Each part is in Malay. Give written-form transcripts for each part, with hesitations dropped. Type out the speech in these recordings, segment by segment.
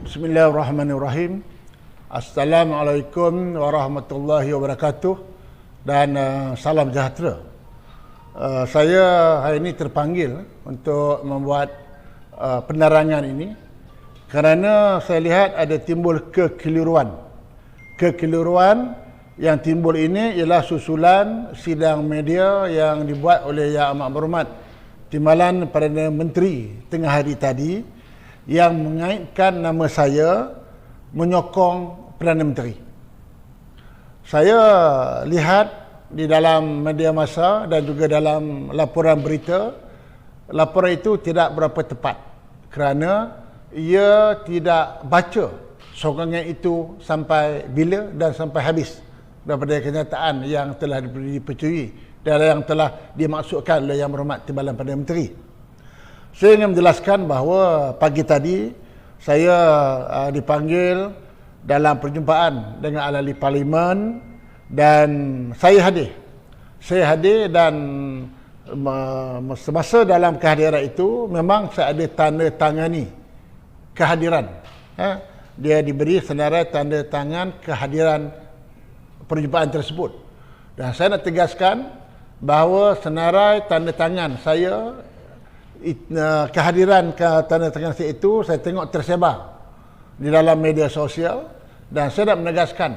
Bismillahirrahmanirrahim. Assalamualaikum warahmatullahi wabarakatuh dan salam sejahtera. Saya hari ini terpanggil untuk membuat penerangan ini kerana saya lihat ada timbul kekeliruan. Kekeliruan yang timbul ini ialah susulan sidang media yang dibuat oleh Yang Amat Berhormat Timbalan Perdana Menteri tengah hari tadi yang mengaitkan nama saya menyokong Perdana Menteri. Saya lihat di dalam media massa dan juga dalam laporan berita, laporan itu tidak berapa tepat kerana ia tidak baca sokongan itu sampai bila dan sampai habis daripada kenyataan yang telah dipercayai dan yang telah dimaksudkan oleh Yang Berhormat Timbalan Perdana Menteri. Saya ingin menjelaskan bahawa pagi tadi saya dipanggil dalam perjumpaan dengan ahli parlimen dan saya hadir. Saya hadir dan semasa dalam kehadiran itu memang saya ada tanda tangani kehadiran. Dia diberi senarai tanda tangan kehadiran perjumpaan tersebut. Dan saya nak tegaskan bahawa senarai tanda tangan saya, kehadiran tanda tangan saya itu saya tengok tersebar di dalam media sosial dan saya nak menegaskan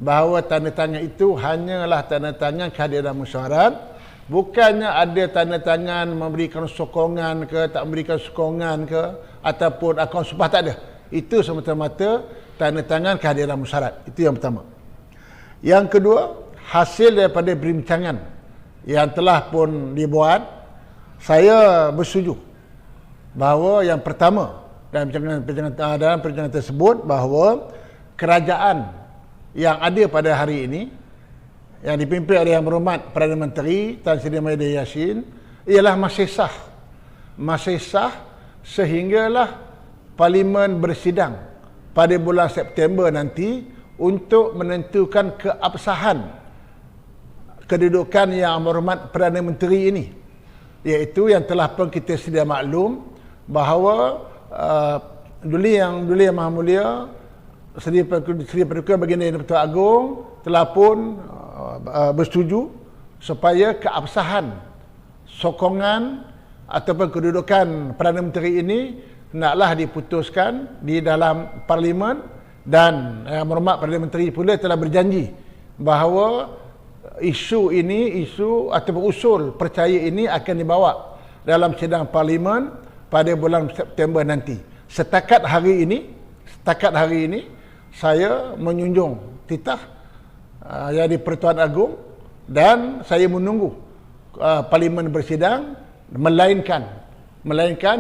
bahawa tanda tangan itu hanyalah tanda tangan kehadiran mesyuarat, bukannya ada tanda tangan memberikan sokongan ke, tak memberikan sokongan ke, ataupun akaun sumpah, tak ada. Itu semata-mata tanda tangan kehadiran mesyuarat. Itu yang pertama. Yang kedua, hasil daripada perbincangan yang telah pun dibuat, saya bersetuju bahawa yang pertama dalam perbincangan tersebut bahawa kerajaan yang ada pada hari ini yang dipimpin oleh Yang Berhormat Perdana Menteri Tan Sri Mahathir Yassin ialah masih sah. Masih sah sehinggalah Parlimen bersidang pada bulan September nanti untuk menentukan keabsahan kedudukan Yang Berhormat Perdana Menteri ini, iaitu yang telah pun kita sedia maklum bahawa Duli Yang Maha Mulia Seri Paduka Baginda Yang Di-Pertuan Agong telah pun bersetuju supaya keabsahan sokongan ataupun kedudukan Perdana Menteri ini hendaklah diputuskan di dalam Parlimen. Dan Yang Berhormat Perdana Menteri pula telah berjanji bahawa isu ini, isu ataupun usul percaya ini akan dibawa dalam sidang Parlimen pada bulan September nanti. Setakat hari ini saya menjunjung titah Yang Di-Pertuan Agong dan saya menunggu Parlimen bersidang, melainkan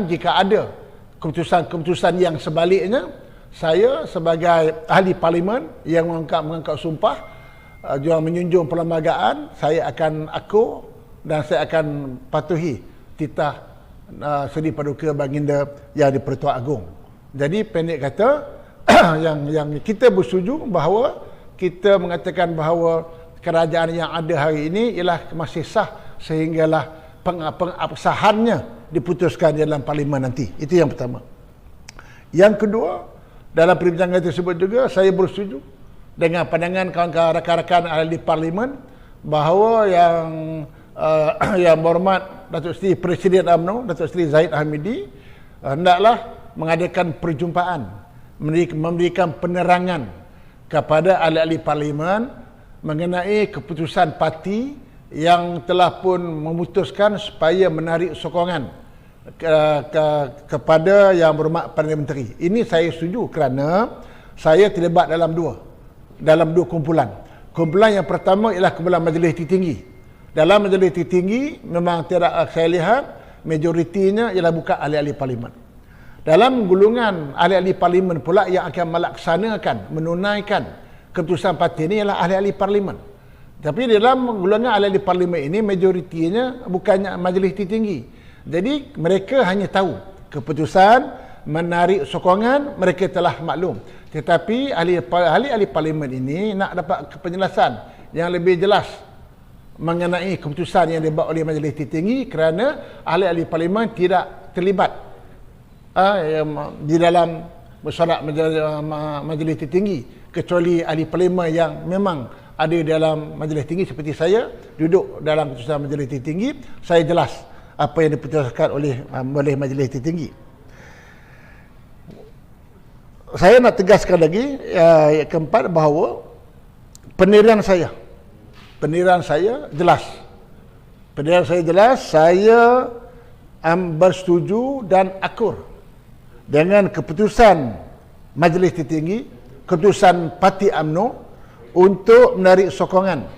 jika ada keputusan-keputusan yang sebaliknya, saya sebagai ahli parlimen yang mengangkat sumpah juga menjunjung perlembagaan, saya akan akur dan saya akan patuhi titah Seri Paduka Baginda Yang Di-Pertuan Agong. Jadi pendek kata yang kita bersetuju bahawa kita mengatakan bahawa kerajaan yang ada hari ini ialah masih sah sehinggalah pengabsahannya diputuskan dalam parlimen nanti. Itu yang pertama. Yang kedua, dalam perbincangan tersebut juga saya bersetuju dengan pandangan kawan-kawan rakan-rakan ahli parlimen bahawa yang berhormat Datuk Seri Presiden UMNO, Datuk Seri Zahid Hamidi hendaklah mengadakan perjumpaan, memberikan penerangan kepada ahli-ahli parlimen mengenai keputusan parti yang telah pun memutuskan supaya menarik sokongan kepada Yang Berhormat Perdana Menteri. Ini saya setuju kerana saya terlibat dalam dua kumpulan. Kumpulan yang pertama ialah kumpulan Majlis Tertinggi. Dalam Majlis Tertinggi memang tidak, saya lihat majoritinya ialah bukan ahli-ahli parlimen. Dalam golongan ahli-ahli parlimen pula yang akan melaksanakan, menunaikan keputusan parti ini ialah ahli-ahli parlimen. Tapi dalam golongan ahli-ahli parlimen ini majoritinya bukannya Majlis Tertinggi. Jadi mereka hanya tahu keputusan menarik sokongan, mereka telah maklum. Tetapi ahli-ahli parlimen ini nak dapat penjelasan yang lebih jelas mengenai keputusan yang dibuat oleh Majlis Tertinggi kerana ahli-ahli parlimen tidak terlibat di dalam mesyuarat Majlis Tertinggi, kecuali ahli parlimen yang memang ada dalam Majlis Tinggi seperti saya duduk dalam keputusan Majlis Tertinggi. Saya jelas apa yang diputuskan oleh Majlis Tertinggi. Saya nak tegaskan lagi yang keempat bahawa pendirian saya jelas. Pendirian saya jelas. Saya bersetuju dan akur dengan keputusan Majlis Tertinggi, keputusan Parti UMNO untuk menarik sokongan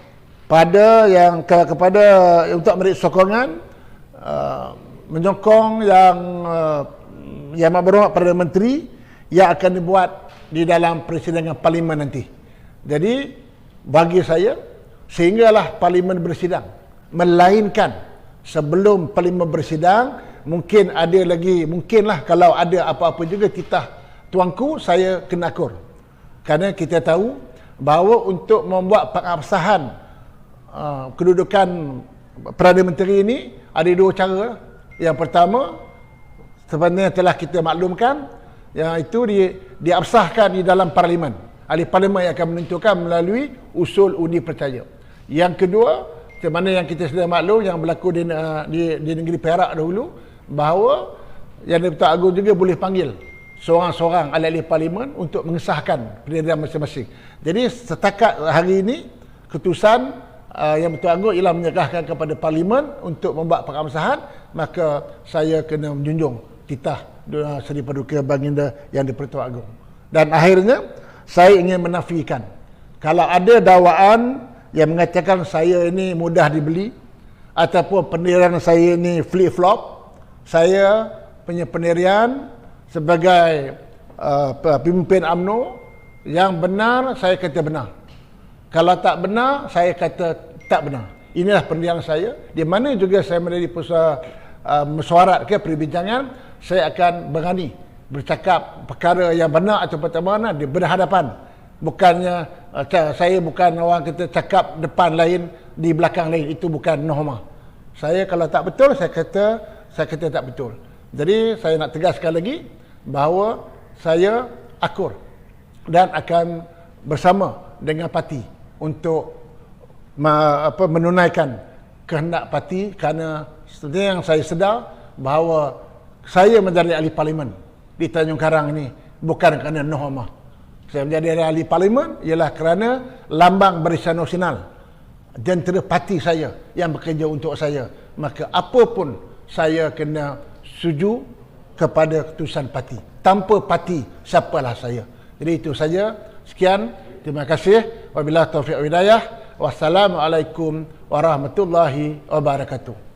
untuk menarik sokongan menyokong yang berhormat Perdana Menteri yang akan dibuat di dalam persidangan parlimen nanti. Jadi bagi saya, sehinggalah parlimen bersidang, melainkan sebelum parlimen bersidang mungkinlah kalau ada apa-apa juga titah tuanku, saya kena akur. Kerana kita tahu bahawa untuk membuat pengabsahan kedudukan Perdana Menteri ini ada dua cara. Yang pertama, sebenarnya telah kita maklumkan, yang itu diabsahkan di dalam parlimen. Ahli parlimen yang akan menentukan melalui usul undi percaya. Yang kedua, macam mana yang kita sudah maklum yang berlaku di negeri Perak dahulu, bahawa yang Di-Pertuan Agong juga boleh panggil seorang-seorang ahli-ahli parlimen untuk mengesahkan pendirian masing-masing. Jadi setakat hari ini keputusan yang Di-Pertuan Agong ialah menyerahkan kepada parlimen untuk membuat pengabsahan, maka saya kena menjunjung titah Seri Paduka Baginda yang Di-Pertuan Agong. Dan akhirnya saya ingin menafikan kalau ada dakwaan yang mengatakan saya ini mudah dibeli ataupun pendirian saya ini flip-flop. Saya punya pendirian sebagai pemimpin UMNO yang benar, saya kata benar. Kalau tak benar, saya kata tak benar. Inilah pendirian saya. Di mana juga saya menjadi mesyuarat ke perbincangan, saya akan berani bercakap perkara yang benar atau tak benar di berhadapan. Bukannya saya bukan orang kata cakap depan lain, di belakang lain. Itu bukan norma. Saya kalau tak betul, saya kata tak betul. Jadi saya nak tegaskan lagi bahawa saya akur dan akan bersama dengan parti untuk menunaikan kehendak parti, kerana seperti yang saya sedar bahawa saya menjadi ahli parlimen di Tanjung Karang ini bukan kerana norma. Saya menjadi ahli parlimen ialah kerana lambang Barisan Nasional jentera parti saya yang bekerja untuk saya. Maka apa pun saya kena setuju kepada keputusan parti. Tanpa parti, siapalah saya. Jadi itu saja. Sekian. Terima kasih. Wabillahi taufiq wal hidayah. Wassalamualaikum warahmatullahi wabarakatuh.